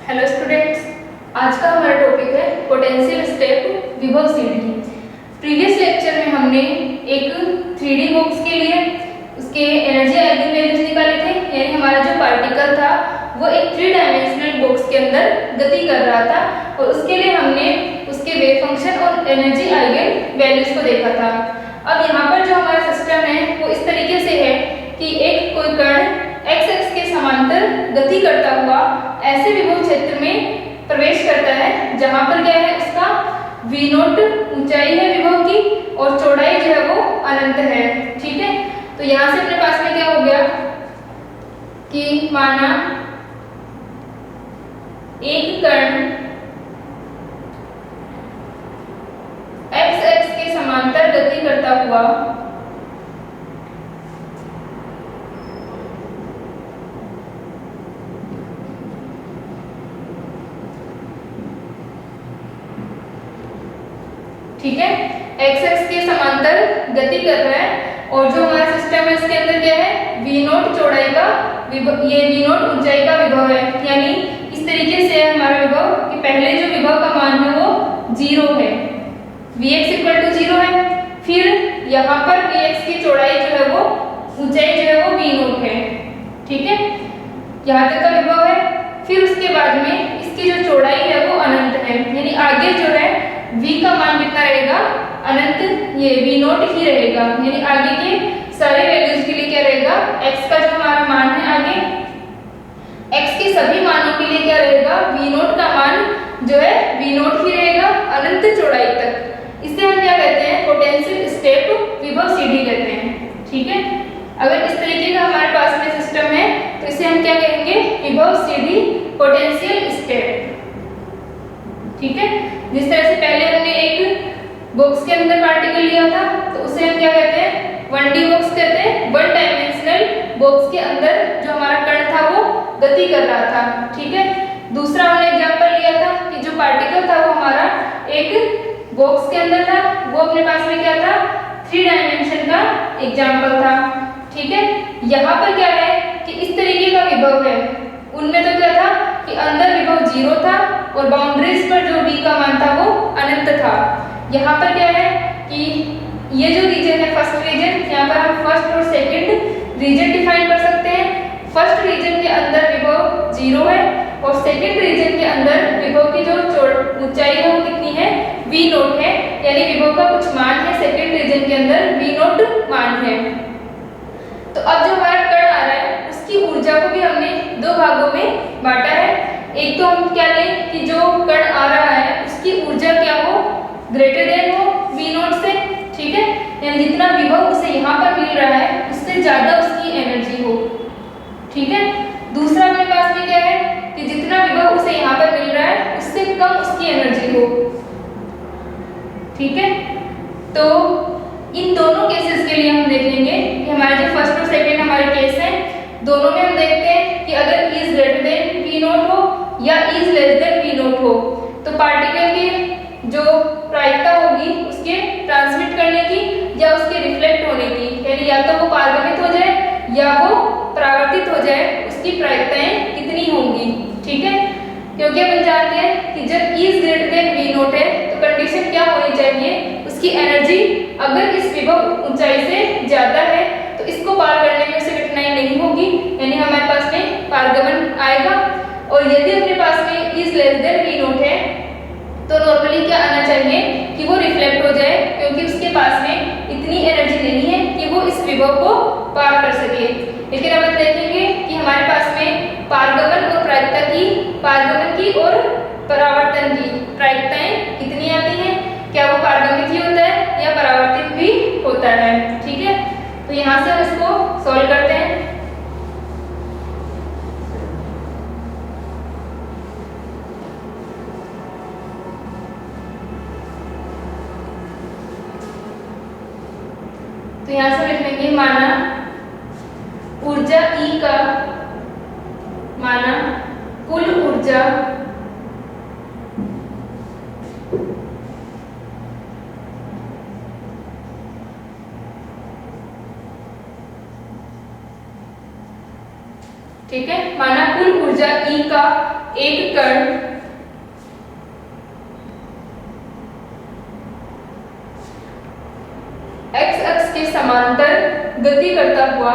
Hello students, आज का हमारा टॉपिक है पोटेंशियल स्टेप विभव सीढ़ी। प्रीवियस लेक्चर में हमने एक 3D बॉक्स के लिए उसके एनर्जी आइगन वैल्यूज निकाले थे, यानी हमारा जो पार्टिकल था वो एक 3 डायमेंशनल बॉक्स के अंदर गति कर रहा था और उसके लिए हमने उसके वेव फंक्शन और एनर्जी आइगन वैल्यूज को देखा था। अब यहाँ पर जो हमारा सिस्टम है वो इस तरीके से है कि एक कोई कण एक्स एक्स के समांतर गति करता हुआ ऐसे विभव क्षेत्र में प्रवेश करता है जहां पर क्या है, उसका v नॉट ऊंचाई है विभव की और चौड़ाई जो है वो अनंत है। ठीक है, तो यहां से अपने पास में क्या हो गया कि माना एक कण एक्स एक्स के समांतर गति करता हुआ ठीक है, एक्स एक्स के समांतर गति कर रहा है और जो हमारा सिस्टम है इसके अंदर क्या है, v नॉट चौड़ाई का ये v नॉट ऊंचाई का विभव है। यानी इस तरीके से है हमारा विभव कि पहले जो विभव का मान है वो 0 है, vx इक्वल टू 0 है। फिर यहाँ पर vx की चौड़ाई जो है वो ऊंचाई जो है वो v नॉट है। ठीक है, यहाँ तक का विभव है। फिर उसके बाद में इसकी जो चौड़ाई है वो अनंत है, यानी आगे जो है v का मान कितना रहेगा, अनंत, ये v नॉट ही रहेगा। यानी आगे के सारे वैल्यूज के लिए क्या रहेगा, x का जो हमारा मान है आगे x के सभी मानों के लिए क्या रहेगा, v नॉट का मान जो है v नॉट ही रहेगा अनंत चौड़ाई तक। इसे हम क्या कहते हैं, पोटेंशियल स्टेप विभव सीढ़ी कहते हैं। ठीक है, अगर इस तरीके का हमारे पास में सिस्टम है तो इसे हम क्या कहेंगे, विभव सीढ़ी पोटेंशियल स्टेप। ठीक है, जिस तरह से पहले हमने एक बॉक्स के अंदर पार्टिकल लिया था तो उसे हम क्या कहते हैं, 1D बॉक्स कहते हैं। 1 डायमेंशनल बॉक्स के अंदर जो हमारा कण था वो गति कर रहा था। ठीक है, दूसरा हमने एग्जांपल लिया था कि जो पार्टिकल था वो हमारा एक बॉक्स के अंदर था, वो अपने पास में क्या था, 3 डायमेंशन का एग्जांपल था। ठीक है, यहाँ पर क्या है कि इस तरीके का विभव है, उनमें तो क्या था कि अंदर विभव 0 था और बाउंड्रीज पर जो v का मान था वो अनंत था। यहाँ पर क्या है कि ये जो रीजन है फर्स्ट रीजन, यहाँ पर हम फर्स्ट और सेकंड रीजन डिफाइन कर सकते हैं। फर्स्ट रीजन के अंदर विभव 0 है और सेकंड रीजन के अंदर विभव की जो ऊंचाई है वो कितनी है, v नॉट है, यानी विभव का कुछ मान है सेकंड रीजन के अंदर v नॉट मान है। तो अब जो हमारा कण आ रहा है उसकी ऊर्जा को भी हमने 2 भागों में बांटा है। एक तो हम क्या लें कि जो कण आ रहा है उसकी ऊर्जा क्या हो, ग्रेटर देन हो v नॉट से। ठीक है, यानी जितना विभव उसे यहाँ पर मिल रहा है उससे ज्यादा उसकी एनर्जी हो। ठीक है, दूसरा अपने पास में क्या है कि जितना विभव उसे यहाँ पर मिल रहा है उससे कम उसकी एनर्जी हो। ठीक है, तो इन दोनों केसेस के लिए हम देखेंगे कि हमारे जो फर्स्ट और सेकंड हमारे केस हैं दोनों में हम देखते हैं कि अगर is greater then v not हो या is less than v not हो तो पार्टिकल की जो प्रायिकता होगी उसके ट्रांसमिट करने की या उसके रिफ्लेक्ट होने की, यानी या तो वो पारगमित हो जाए या वो परावर्तित हो जाए, उसकी प्रायिकताएं कितनी होंगी। ठीक है, क्योंकि अपन जानते हैं कि जब is greater then v not है तो कंडीशन क्या होनी चाहिए, उसकी एनर्जी अगर इस विभव ऊंचाई से ज्यादा है तो इसको पार करने में उसे कठिनाई नहीं होगी, यानी हमारे पास में पारगमन आएगा। और यदि अपने पास में is less than v not है तो नॉर्मली क्या आना चाहिए कि वो रिफ्लेक्ट हो जाए, क्योंकि उसके पास में इतनी एनर्जी नहीं है कि वो इस विभव को पार कर सके। लेकिन अब हम देखेंगे कि हमारे पास में पारगमन और प्रायिकता की, पारगमन की और परावर्तन की प्रायिकताएं कितनी आती हैं, क्या वो पारगमित ही होता है या परावर्तित भी होता है। ठीक है, तो यहाँ से हम इसको सॉल्व करते हैं। तो यहाँ से लिख लेंगे माना ऊर्जा E का, माना कुल ऊर्जा ठीक है, माना कुल ऊर्जा E का एक कण x अक्ष के समांतर गति करता हुआ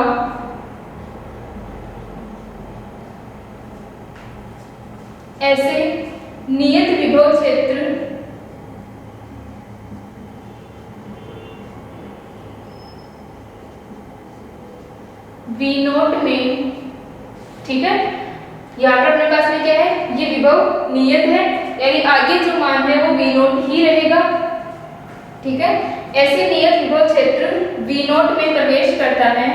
ऐसे नियत विभव क्षेत्र V0 में, ठीक है, यहाँ पर अपने पास में क्या है, ये विभव नियत है, यानी आगे जो मान है वो V0 ही रहेगा, ठीक है। ऐसे नियत विभव क्षेत्र V0 में प्रवेश करता है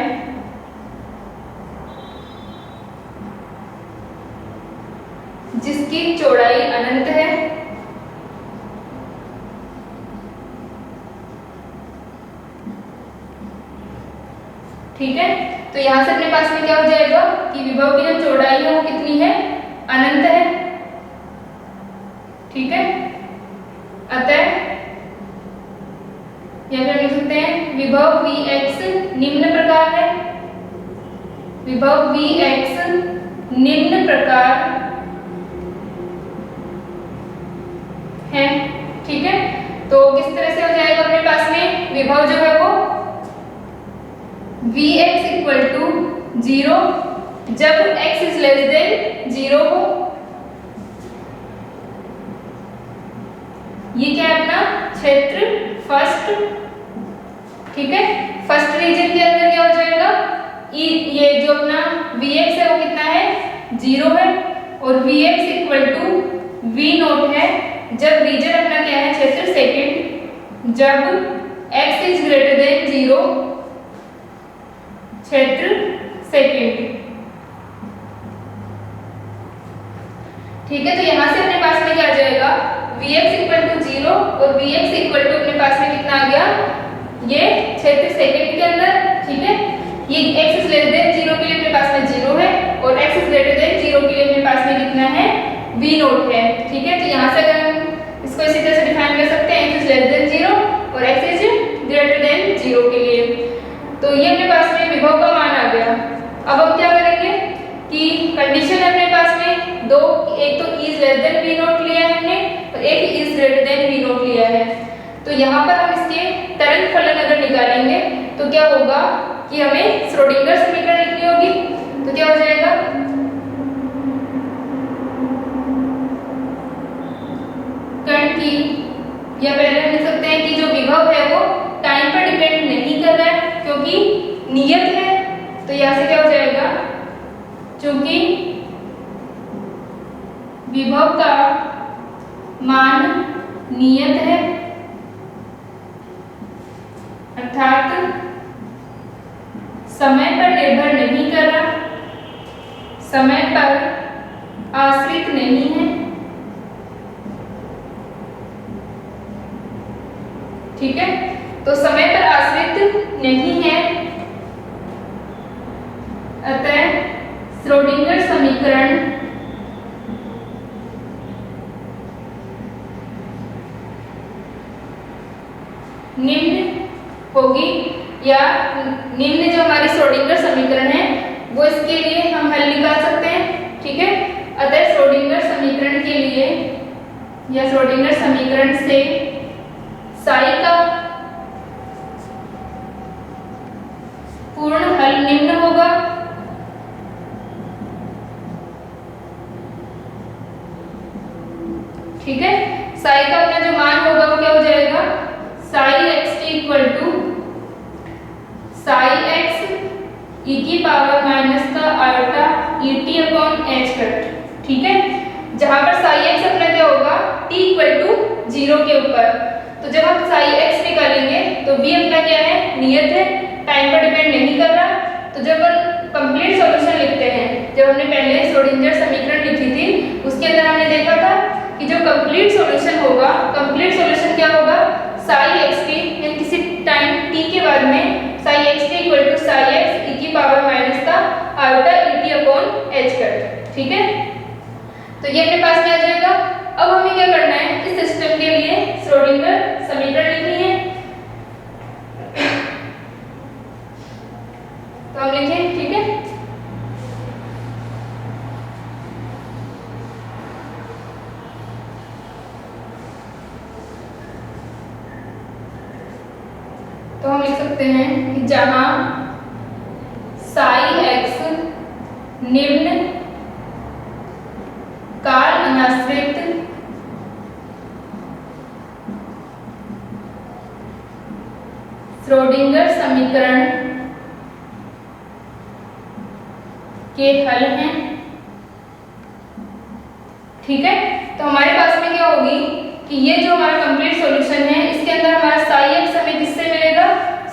जिसकी चौड़ाई अनंत है, ठीक है। तो यहां से अपने पास में क्या हो जाएगा कि विभव की जो चौड़ाई है वो कितनी है, अनंत है, ठीक है। अतः या फिर लिख सकते हैं विभव Vx निम्न प्रकार है, विभव Vx निम्न प्रकार है, ठीक है। तो किस तरह से हो जाएगा अपने पास में विभव जो है वो Vx इक्वल टू 0 जब x इज लेस देन 0 हो। ये क्या है अपना क्षेत्र फर्स्ट, ठीक है। फर्स्ट रीजन के अंदर क्या हो जाएगा, ये जो अपना Vx है वो कितना है 0 है और Vx इक्वल टू V0 है जब रीजन अपना क्या है क्षेत्र सेकंड, जब x इज ग्रेटर देन 0 क्षेत्र सेकंड, ठीक है। तो यहां से अपने पास में क्या आ जाएगा Vx इक्वल टू 0 और Vx इक्वल टू अपने पास में कितना आ गया, ये क्षेत्र सेकंड के अंदर, ठीक है। ये x इज लेस देन 0 के लिए अपने पास में 0 है और x इज ग्रेटर देन 0 के लिए अपने पास में कितना है V0 है, ठीक है। तो यहाँ से अगर हम इसको इसी तरह से डिफाइन कर सकते हैं x इज लेस देन 0 और x इज ग्रेटर देन 0 के लिए। तो ये अपने पास में विभव का मान आ गया। अब हम क्या करेंगे कि कंडीशन है अपने पास में दो, एक तो इज लेस देन V0 लिया है हमने और एक इज ग्रेटर देन V0 लिया है। तो यहाँ पर हम इसके तरंग फलन अगर निकालेंगे तो क्या होगा कि हमें श्रोडिंगर समीकरण लिखनी होगी। तो क्या हो जाएगा, कण की, या पहले हम लिख सकते हैं कि जो विभव है वो टाइम पर डिपेंड नहीं कर रहा है क्योंकि नियत है। तो यहाँ से क्या हो जाएगा, चूंकि विभव का मान नियत है अर्थात समय पर निर्भर नहीं कर रहा, समय पर आश्रित नहीं है, ठीक है। तो समय पर आश्रित नहीं है, अतः श्रोडिंगर समीकरण निम्न होगी, या निम्न जो हमारी श्रोडिंगर समीकरण है वो इसके लिए हम हल निकाल सकते हैं, ठीक है। अतः श्रोडिंगर समीकरण के लिए या श्रोडिंगर समीकरण से साई का पूर्ण हल निम्न होगा, ठीक है। साई का अपना जो मान होगा वो क्या हो जाएगा, psi x t equal to psi x e की पावर माइनस का iota e t upon h cut, ठीक है। जहां पर साई एक्स अपना क्या होगा t इक्वल टू 0 के ऊपर। तो जब हम साई एक्स निकालेंगे तो v अपना क्या है, नियत है, टाइम पर डिपेंड नहीं कर रहा। तो जब हम कंप्लीट सॉल्यूशन लिखते हैं, जब हमने पहले श्रोडिंगर समीकरण लिखी थी उसके अंदर हमने देखा था कि जो कंप्लीट सॉल्यूशन होगा, कंप्लीट सॉल्यूशन क्या होगा, साई एक्स टी यानी किसी टाइम t के बाद में psi x t equal to psi x e की पावर माइनस का iota e t upon h cut, ठीक है। तो ये अपने पास में आ जाएगा। अब हमें क्या करना है, इस सिस्टम के लिए श्रोडिंगर समीकरण लिखनी है। तो हम लिखें, ठीक है। लिख सकते हैं कि जहां साई एक्स निम्न काल अनाश्रित श्रोडिंगर समीकरण के हल हैं। ठीक है, तो हमारे पास में क्या होगी कि ये जो हमारा कंप्लीट सॉल्यूशन है इसके अंदर हमारा साई एक्स हमें किससे मिलेगा,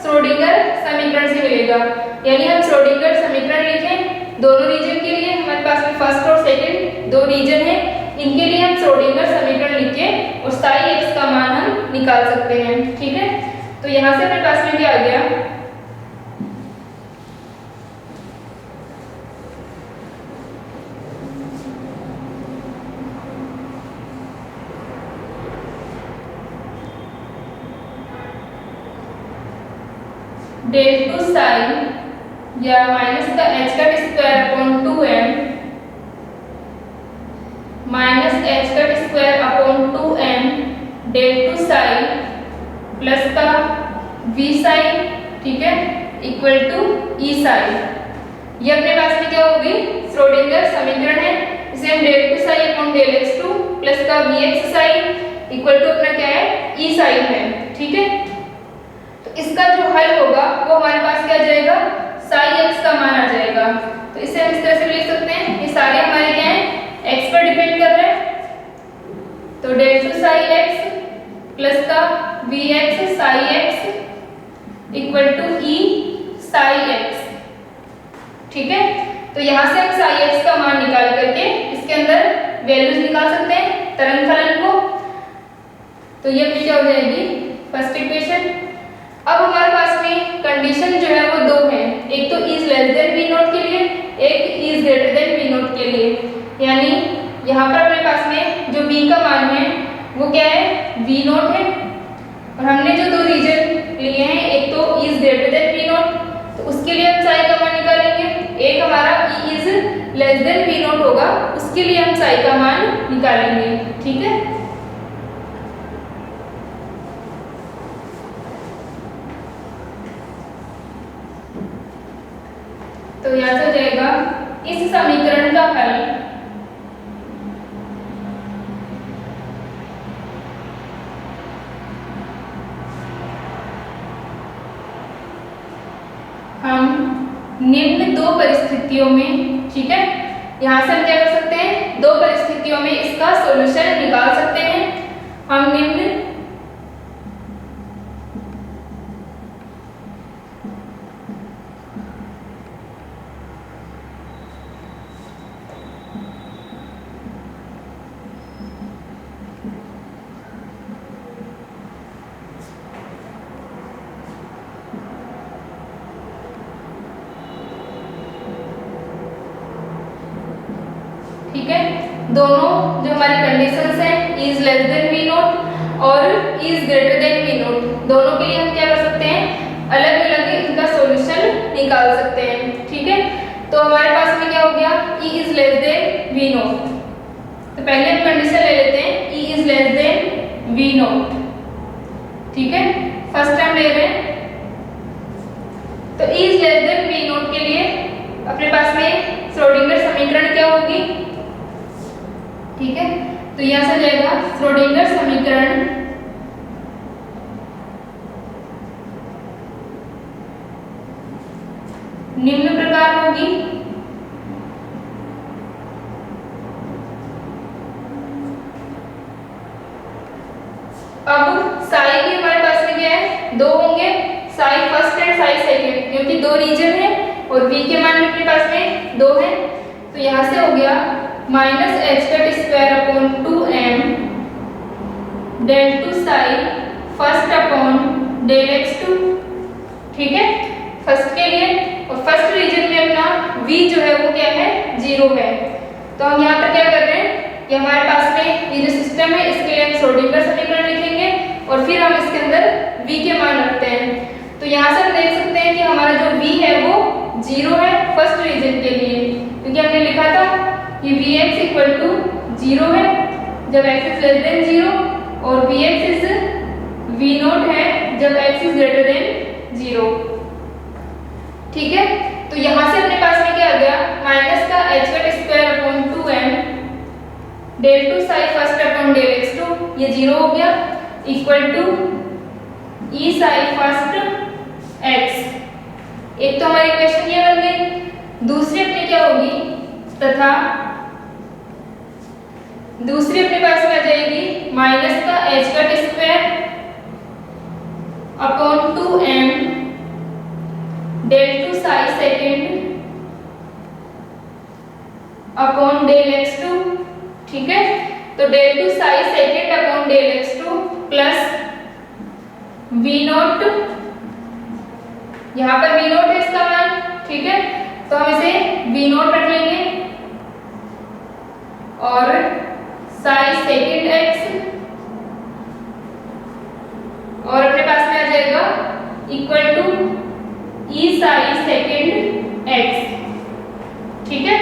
श्रोडिंगर समीकरण से मिलेगा। यानी हम श्रोडिंगर समीकरण लिखें दोनों रीजन के लिए, हमारे पास में फर्स्ट और सेकंड दो रीजन है, इनके लिए हम श्रोडिंगर समीकरण लिख के और साई एक्स का मान हम निकाल सकते हैं। ठीक है, तो यहाँ से हमारे पास में क्या आ गया, डेल टू साई या माइनस का एच का square upon 2m minus H का square upon 2m del two psi plus का v साई, ठीक है, इक्वल टू e साई। ये अपने पास में क्या होगी, श्रोडिंगर समीकरण है, इसे हम del two psi upon del x2 plus का vx साई इक्वल टू अपना क्या है, e साई है। ठीक है, इसका जो हल होगा वो हमारे पास क्या आ जाएगा, साई एक्स का मान आ जाएगा। तो इसे हम इस तरह से लिख सकते हैं, ये सारे हमारे क्या हैं, एक्स पर डिपेंड कर रहे हैं। तो del two psi x plus का V x psi x equal to E psi x. ठीक है, तो यहाँ से हम साई एक्स का मान निकाल करके इसके अंदर वैल्यूज निकाल सकते हैं तरंग फलन को। तो ये अपनी क्या हो जाएगी, फर्स्ट इक्वेशन। अब हमारे पास में कंडीशन जो है वो दो है, एक तो is less than V naught के लिए, एक is greater than V naught के लिए। यानी यहाँ पर अपने पास में जो v का मान है वो क्या है, v नॉट है, और हमने जो दो रीजन लिए हैं एक तो is greater than V naught, तो उसके लिए हम साई का मान निकालेंगे। एक हमारा e is less than V naught होगा, उसके लिए हम साई का मान निकालेंगे। ठीक है, तो यहाँ से हो जाएगा इस समीकरण का हल हम निम्न दो परिस्थितियों में, ठीक है, यहाँ से हम क्या कर सकते हैं, दो परिस्थितियों में इसका सॉल्यूशन निकाल सकते हैं। हम निम्न ठीक है, दोनों जो हमारी कंडीशंस हैं is less than V nought और is greater than V nought, दोनों के लिए हम क्या कर सकते हैं, अलग अलग इनका सॉल्यूशन निकाल सकते हैं। ठीक है, तो हमारे पास में क्या हो गया, e is less than V naught. तो पहले हम कंडीशन ले लेते हैं e is less than V naught. ठीक है, फर्स्ट टाइम ले रहे हैं, तो e is less than V naught के लिए अपने पास में श्रोडिंगर समीकरण क्या होगी। ठीक है, तो यहां से जाएगा श्रोडिंगर समीकरण निम्न प्रकार होगी। अब साई भी हमारे पास में क्या है, दो होंगे, Sai first and Sai second, क्योंकि दो रीजन है और v के मान भी अपने पास में दो है। तो यहां से हो गया माइनस एच का square upon 2m del two psi first upon del x2। ठीक है, फर्स्ट के लिए, और फर्स्ट रीजन में अपना v जो है वो क्या है, 0 है। तो हम यहाँ पर क्या कर रहे हैं कि हमारे पास में ये जो सिस्टम है इसके लिए हम श्रोडिंगर समीकरण लिखेंगे और फिर हम इसके अंदर v के मान रखते हैं। तो यहाँ से हम देख सकते हैं कि हमारा जो v है वो 0 है फर्स्ट रीजन के लिए, क्योंकि हमने लिखा था कि vx इक्वल टू 0 है जब x इज लेस देन 0 और vx इज v नॉट है जब x इज ग्रेटर देन 0। 0। ठीक है, तो यहां से अपने पास में क्या आ गया, माइनस का h cut square upon 2m del two psi first upon del x2, ये 0 हो गया, equal to e psi first x। एक तो हमारी इक्वेशन ये बन गई। दूसरी अपनी क्या होगी, तथा दूसरी अपने पास में आ जाएगी माइनस का h cut square upon 2m del two psi second upon del x2। ठीक है, तो del two psi second upon del x2 plus v naught, यहाँ पर v नॉट है इसका मान। ठीक है, तो हम इसे v नॉट रख लेंगे और साई सेकेंड x और अपने पास में आ जाएगा equal to e psi second x। ठीक है,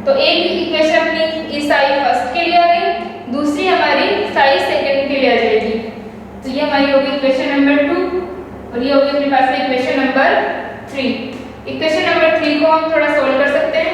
तो एक इक्वेशन अपनी e साई फर्स्ट के लिए आ गई, दूसरी हमारी साई सेकेंड के लिए आ जाएगी। तो ये हमारी होगी इक्वेशन नंबर 2 और ये होगी अपने पास में इक्वेशन नंबर 3। इक्वेशन नंबर 3 को हम थोड़ा सोल्व कर सकते हैं।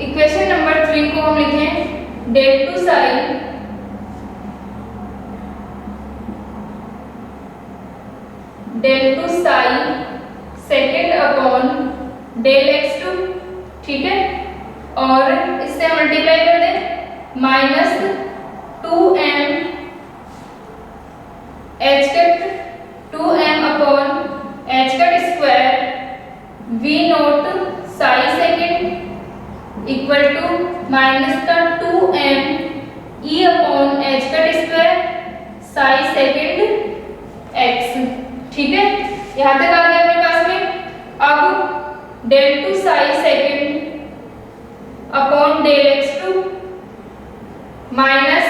इक्वेशन नंबर 3 को हम लिखें del two psi second upon del x2। ठीक है, और इससे हम मल्टीप्लाई कर दें minus 2m h cut 2m upon h cut square v naught psi second equal to minus का 2m e upon h cut square psi second x। ठीक है, यहाँ तक आ गया अपने पास में। अब del two psi second upon del x2 minus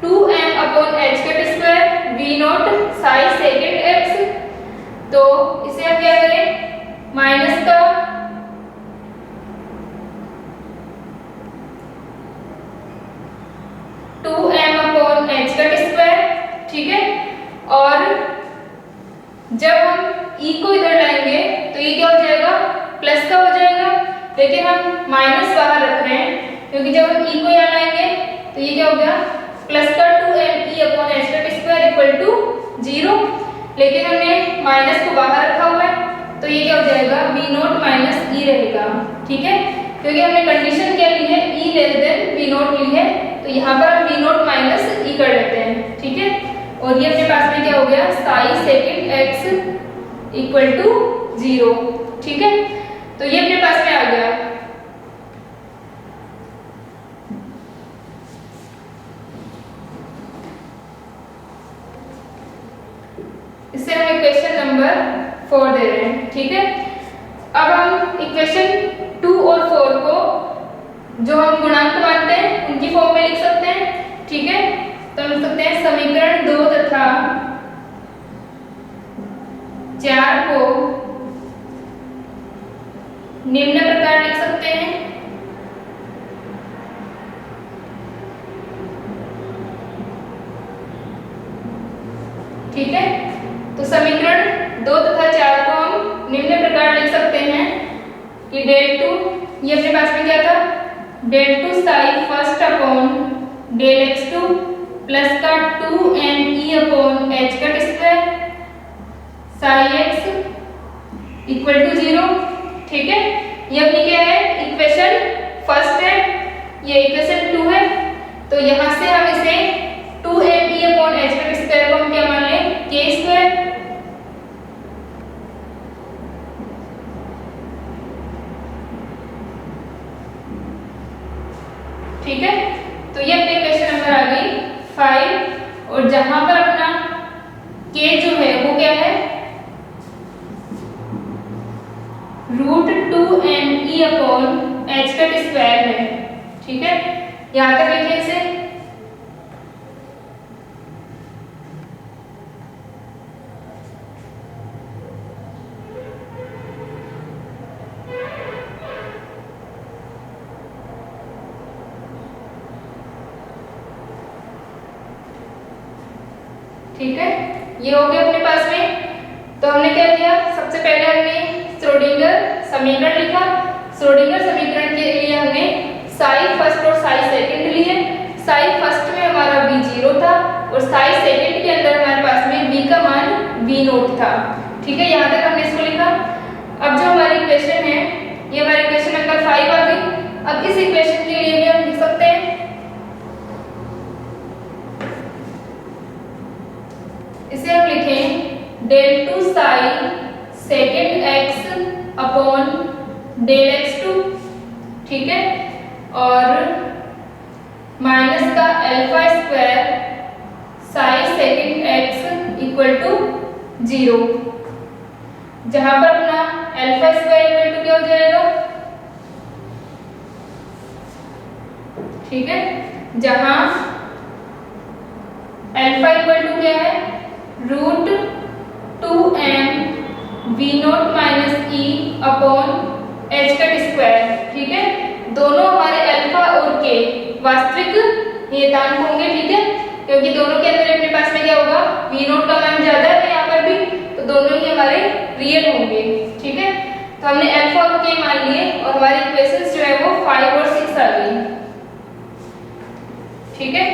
2m upon h cut square v naught psi second x। तो इसे हम क्या करें, माइनस का 2m upon h cut square. ठीक है, और जब हम e को इधर लाएंगे तो ये क्या हो जाएगा, प्लस का हो जाएगा, लेकिन हम माइनस बाहर रख रहे हैं क्योंकि जब हम e को यहाँ लाएंगे तो ये क्या हो गया, प्लस का 2m e upon h cut square equal to 0, लेकिन हमने माइनस को बाहर रखा हुआ है तो ये क्या हो जाएगा, v नॉट माइनस e रहेगा। ठीक है, क्योंकि हमने कंडीशन क्या ली है, e less than v nought ली है, तो यहाँ पर हम v नॉट माइनस e कर लेते हैं। ठीक है, और ये अपने पास में क्या हो गया, psi second x equal to 0। ठीक है, तो ये अपने पास में आ गया। इससे हम इक्वेशन नंबर 4 दे रहे हैं। ठीक है, अब हम इक्वेशन 2 और 4 को जो हम गुणांक मानते हैं उनकी फॉर्म में लिख सकते हैं। ठीक है, तो हम लिख सकते हैं समीकरण 2 तथा 4 को निम्न प्रकार लिख सकते हैं। ठीक है, तो समीकरण 2 तथा 4 को हम निम्न प्रकार लिख सकते हैं कि डेल टू, ये अपने पास में क्या था, del two psi first upon del x2 plus का 2m e upon h cut square psi x equal to 0। ठीक है, ये अपनी क्या है, इक्वेशन फर्स्ट है, ये इक्वेशन 2 है, तो यहाँ से हम इसे 2m e upon h cut square को हम क्या मान लें, k स्क्वायर। ठीक है, तो ये अपनी इक्वेशन नंबर आ गई 5, और जहां पर अपना k जो है वो क्या है, √2m e upon h cut square है। ठीक है, यहां तक लिखिए इसे। ठीक है, ये हो गया अपने पास में। तो हमने क्या किया, सबसे पहले हमने श्रोडिंगर समीकरण लिखा। श्रोडिंगर समीकरण के लिए हमने साई फर्स्ट और साई सेकंड लिए। साई फर्स्ट में हमारा v 0 था और साई सेकंड के अंदर हमारे पास में v का मान v नोट था। ठीक है, यहाँ तक हमने इसको लिखा। अब जो हमारी इक्वेशन है, ये हमारी इक्वेशन नंबर 5 आ गई। अब इस इक्वेशन के लिए भी हम लिख सकते हैं, इसे हम लिखें del two psi second x upon del x2। ठीक है, और माइनस का alpha square psi second x equal to 0, जहां पर अपना अल्फा स्क्वायर इक्वल टू क्या हो जाएगा, ठीक है, जहां अल्फा इक्वल टू क्या है, root 2m v naught minus E upon h का स्क्वायर। ठीक है, दोनों हमारे अल्फा और के वास्तविक नियतांक होंगे। ठीक है, क्योंकि दोनों के अंदर अपने पास में क्या होगा, v नोट का मान ज्यादा है यहाँ पर भी, तो दोनों ही हमारे रियल होंगे। ठीक है, तो हमने अल्फा और के मान लिए और हमारी इक्वेशंस जो है वो 5 और 6 आ गई। ठीक है,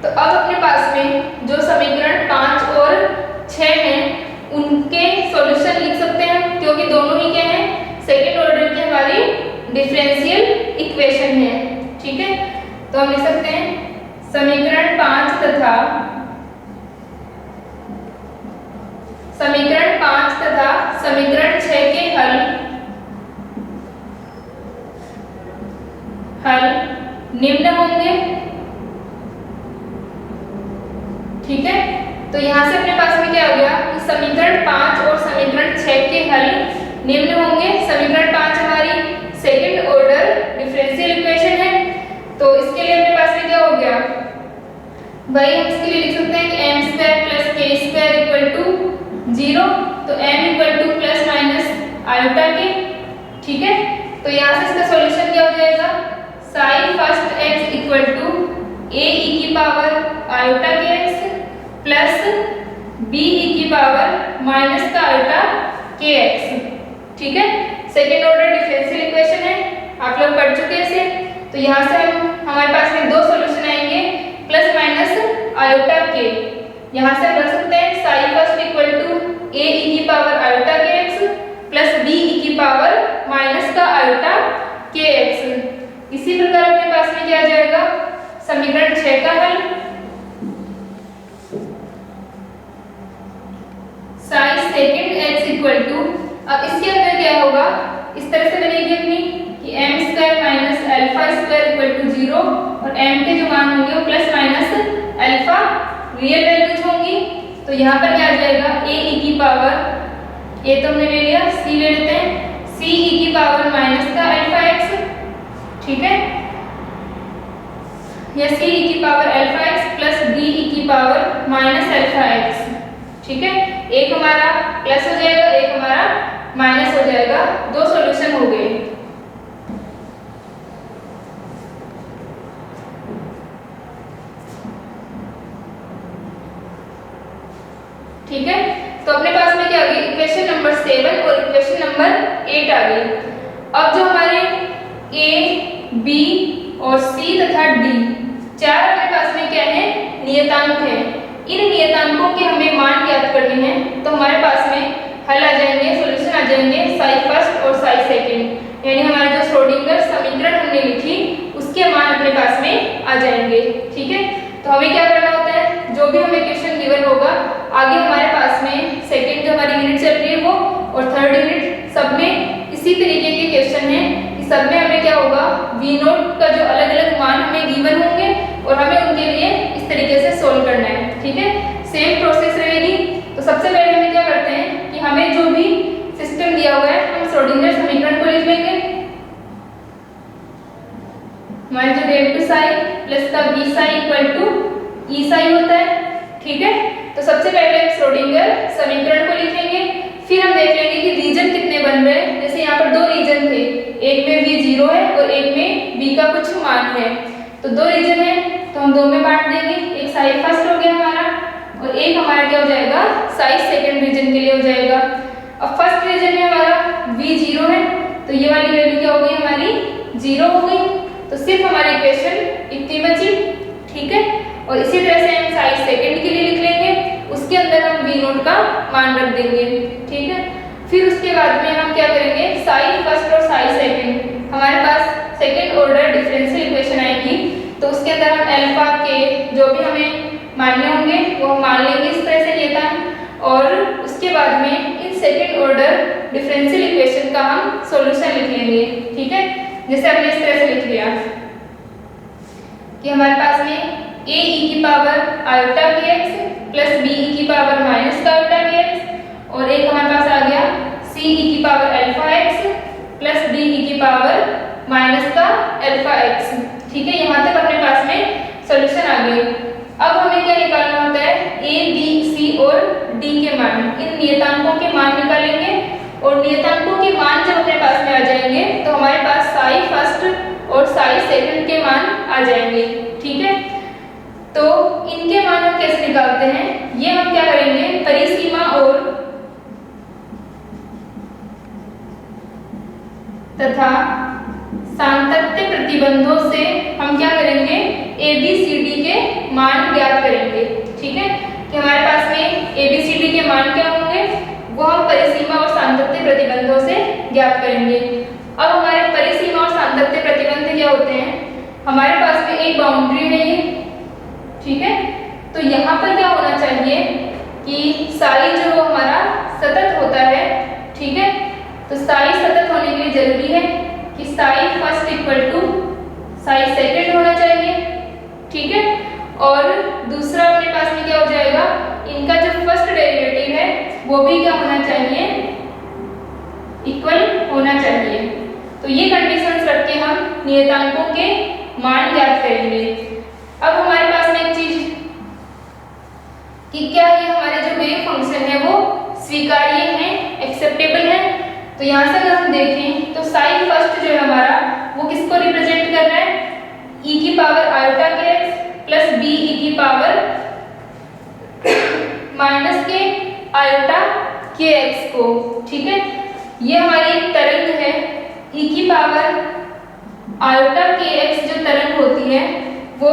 तो अब अपने पास में जो समीकरण 5 और 6 हैं उनके सॉल्यूशन लिख सकते हैं, क्योंकि दोनों ही क्या है, सेकेंड ऑर्डर की हमारी डिफरेंशियल इक्वेशन है। ठीक है, तो हम लिख सकते हैं समीकरण 5 तथा समीकरण 6 के हल निम्न होंगे। ठीक है, तो यहाँ से अपने पास में क्या हो गया कि समीकरण 5 और समीकरण 6 के हल निम्न होंगे। समीकरण 5 हमारी सेकंड ऑर्डर डिफरेंशियल इक्वेशन है, तो इसके लिए अपने पास में क्या हो गया, भाई हम इसके लिए लिख सकते हैं कि m square plus k square equal to 0, तो m equal to plus minus iota K. ठीक है, तो यहाँ से इसका सॉल्यूशन क्या हो जाएगा, psi first x equal to a e की power iota K x plus b e की पावर माइनस का आयोटा के x। ठीक है, सेकेंड ऑर्डर डिफरेंशियल इक्वेशन है, आप लोग पढ़ चुके हैं इसे। तो यहाँ से हमारे पास में दो सॉल्यूशन आएंगे, प्लस माइनस आयोटा के। यहाँ से हम रख सकते हैं psi first equal to a e की power iota K x plus b e की पावर माइनस का आयोटा के x। इसी प्रकार अपने पास में क्या आ जाएगा, समीकरण 6 का हल psi second x equal to, अब इसके अंदर क्या होगा, इस तरह से बनेगी अपनी कि m square minus alpha square equal to 0 और m के जो मान होंगे वो plus minus alpha real values होंगी। तो यहाँ पर क्या आ जाएगा, a e की पावर, a तो हमने ले लिया, c ले लेते हैं, c e की पावर माइनस का अल्फा x। ठीक है, या c e की power alpha x plus b e की पावर माइनस अल्फा x। ठीक है, एक हमारा प्लस हो जाएगा, एक हमारा माइनस हो जाएगा, दो सॉल्यूशन हो गए। ठीक है, तो अपने पास में क्या आ गई, इक्वेशन नंबर 7 और इक्वेशन नंबर 8 आ गई। अब जो हमारे a, b और c तथा d चार अपने पास में क्या है, नियतांक है। इन नियतांकों के हमें मान ज्ञात करने हैं, तो हमारे पास में हल आ जाएंगे, सॉल्यूशन आ जाएंगे साई फर्स्ट और साई सेकंड, यानी हमारे जो श्रोडिंगर समीकरण हमने लिखी उसके मान अपने पास में आ जाएंगे। ठीक है, तो हमें क्या करना होता है, जो भी हमें क्वेश्चन गिवन होगा, आगे हमारे पास में सेकंड जो हमारी यूनिट चल रही है वो और थर्ड यूनिट, सब में इसी तरीके के क्वेश्चन है कि सब में हमें क्या होगा, v नोट का जो अलग अलग मान हमें गिवन होंगे और हमें उनके लिए इस तरीके से सोल्व करना है। ठीक है, सेम प्रोसेस रहेगी। तो सबसे पहले हमें क्या करते हैं कि हमें जो भी सिस्टम दिया हुआ है हम श्रोडिंगर समीकरण को लिख लेंगे। हमारे जो डेल टू साई प्लस का v Sai equal to E Sai होता है। ठीक है। तो सबसे पहले श्रोडिंगर समीकरण को लिखेंगे, फिर हम देख लेंगे कि रीजन कितने बन रहे हैं। जैसे यहाँ पर दो रीजन थे, एक में v 0 है और एक में v का कुछ मान है, तो दो रीजन है तो हम दो में बांट देंगे। एक साइज फर्स्ट हो गया हमारा और एक हमारा क्या हो जाएगा, साइज सेकंड रीजन के लिए हो जाएगा। अब फर्स्ट रीजन में हमारा v 0 है तो ये वाली वैल्यू क्या हो गई हमारी 0 हो गई, तो सिर्फ हमारी इक्वेशन इतनी बची, ठीक है। और इसी तरह से हम साइज सेकंड के लिए लिख लेंगे, उसके अंदर हम v नोट का मान रख देंगे, ठीक है। फिर उसके बाद में हम क्या करेंगे, साइज फर्स्ट और साइज सेकंड, हमारे पास सेकंड ऑर्डर डिफरेंशियल इक्वेशन आएगी, तो उसके अंदर हम अल्फा के जो भी हमें मानने होंगे वो हम मान लेंगे इस तरह से लेता, और उसके बाद में in second order differential equation का हम सॉल्यूशन लिख लेंगे, ठीक है। जैसे हमने इस तरह से लिख लिया कि हमारे पास में a e की power iota kx plus b e की पावर माइनस का आयोटा kx, और एक हमारे पास आ गया c e की power alpha x plus d e की पावर माइनस का अल्फा x, ठीक है। यहाँ तक अपने पास में सॉल्यूशन आ गए। अब हमें क्या निकालना होता है, a b c और d के मान, इन नियतांकों के मान निकालेंगे, और नियतांकों के मान जब अपने पास में आ जाएंगे तो हमारे पास साइज फर्स्ट और साइज सेकंड के मान आ जाएंगे, ठीक है। तो इनके मान हम कैसे निकालते हैं, ये हम क्या करेंगे, परिसीमा और तथा सांतत्य प्रतिबंधों से हम क्या करेंगे, ABCD के मान ज्ञात करेंगे, ठीक है। कि हमारे पास में ABCD के मान क्या होंगे, वो हम परिसीमा और सांतत्य प्रतिबंधों से ज्ञात करेंगे। अब हमारे परिसीमा और सांतत्य प्रतिबंध क्या होते हैं, हमारे पास में एक बाउंड्री है ये, ठीक है। तो यहाँ पर क्या होना चाहिए कि साइज जो हमारा सतत होता है, ठीक है। तो साइज सतत होने के लिए जरूरी है कि psi first equal to psi second होना चाहिए, ठीक है। और दूसरा अपने पास में क्या हो जाएगा, इनका जो फर्स्ट डेरिवेटिव है वो भी क्या होना चाहिए, इक्वल होना चाहिए। तो ये कंडीशंस रख के हम नियतांकों के मान ज्ञात करेंगे। अब हमारे पास में एक चीज कि क्या ये हमारे जो वेव फंक्शन है वो स्वीकार्य है, एक्सेप्टेबल है। तो यहाँ से अगर हम देखें तो साइज फर्स्ट जो है हमारा वो किसको रिप्रेजेंट कर रहा है, e की power iota kx plus b e की पावर माइनस के आयोटा kx को, ठीक है। ये हमारी एक तरंग है, e की पावर आयोटा kx जो तरंग होती है वो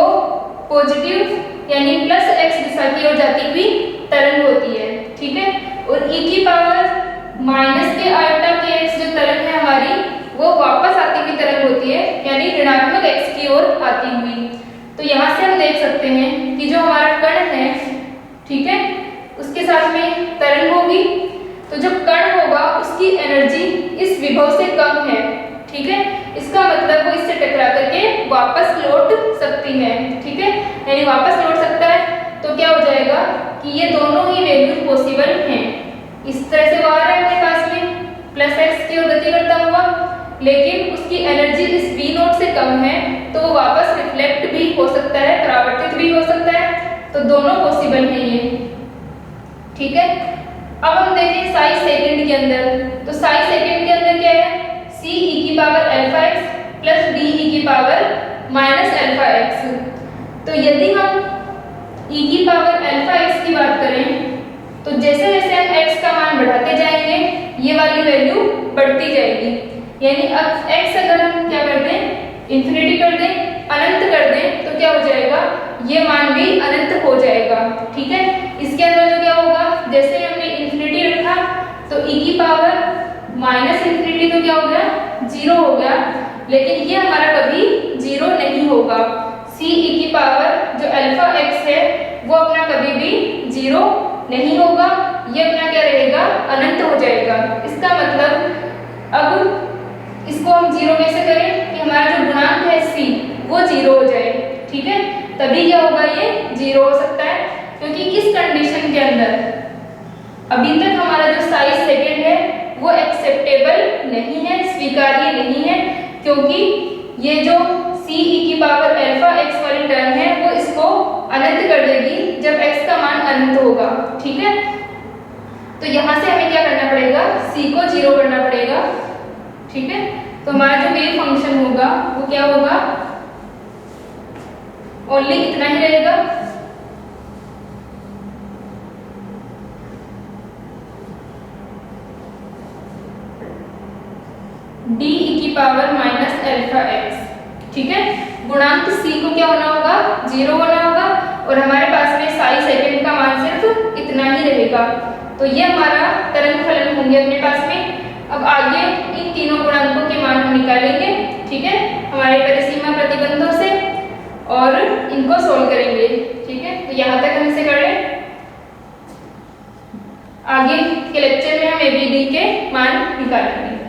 पॉजिटिव यानी प्लस x दिशा की ओर जाती हुई तरंग होती है, ठीक है। और e की पावर माइनस के आयोटा kx जो तरंग है हमारी वो वापस आती हुई तरंग होती है, यानी ऋणात्मक x की ओर आती हुई। तो यहाँ से हम देख सकते हैं कि जो हमारा कण है, ठीक है, उसके साथ में तरंग होगी, तो जो कण होगा उसकी एनर्जी इस विभव से कम है, ठीक है। इसका मतलब वो इससे टकरा करके वापस लौट सकती है, ठीक है, यानी वापस लौट सकता है। तो क्या हो जाएगा कि ये दोनों ही वैल्यूज पॉसिबल हैं। इस तरह से वो आ रहा है अपने पास में प्लस x की ओर गति करता हुआ, लेकिन उसकी एनर्जी इस v नोट से कम है, तो वो वापस रिफ्लेक्ट भी हो सकता है, परावर्तित भी हो सकता है। तो दोनों पॉसिबल हैं ये, ठीक है। अब हम देखें साइज सेकंड के अंदर, तो साइज सेकंड के अंदर क्या है, c e की power alpha x plus d e की पावर माइनस अल्फा x। तो यदि हम e की पावर अल्फा x की बात करें तो जैसे जैसे हम x का मान बढ़ाते जाएंगे ये वाली वैल्यू बढ़ती जाएगी, यानी अब x अगर हम क्या कर दें, इन्फिनिटी कर दें, अनंत कर दें, तो क्या हो जाएगा, ये मान भी अनंत हो जाएगा, ठीक है। इसके अंदर जो क्या होगा, जैसे हमने इन्फिनिटी रखा तो e की पावर माइनस इन्फिनिटी तो क्या हो गया, 0 हो गया, लेकिन ये हमारा कभी 0 नहीं होगा। c e की पावर जो अल्फा x है वो अपना कभी भी 0 नहीं होगा, ये अपना क्या रहेगा, अनंत हो जाएगा। इसका मतलब अब इसको हम 0 कैसे करें कि हमारा जो गुणांक है c वो 0 हो जाए, ठीक है, तभी क्या होगा, ये 0 हो सकता है। क्योंकि इस कंडीशन के अंदर अभी तक हमारा जो साइज सेकंड है वो एक्सेप्टेबल नहीं है, स्वीकार्य नहीं है, क्योंकि ये जो c e की पावर अल्फा x वाली टर्म है वो इसको अनंत कर देगी जब x का मान अनंत होगा। ठीक है, तो यहाँ से हमें क्या करना पड़ेगा, c को 0 करना पड़ेगा। ठीक है, तो हमारा जो वेव फंक्शन होगा वो क्या होगा, ओनली इतना ही रहेगा। d की पावर माइनस अल्फा x। ठीक है, गुणांक c को क्या होना होगा, 0 होना होगा और हमारे पास में साई सेकंड का मान सिर्फ इतना ही रहेगा। तो ये हमारा तरंग फलन होंगे अपने पास में। अब आगे इन तीनों गुणांकों के मान हम निकालेंगे। ठीक है, हमारे परिसीमा प्रतिबंधों से और इनको सोल्व करेंगे। ठीक है, तो यहाँ तक हम इसे कर लें। आगे के लेक्चर में हम ABD के मान निकालेंगे।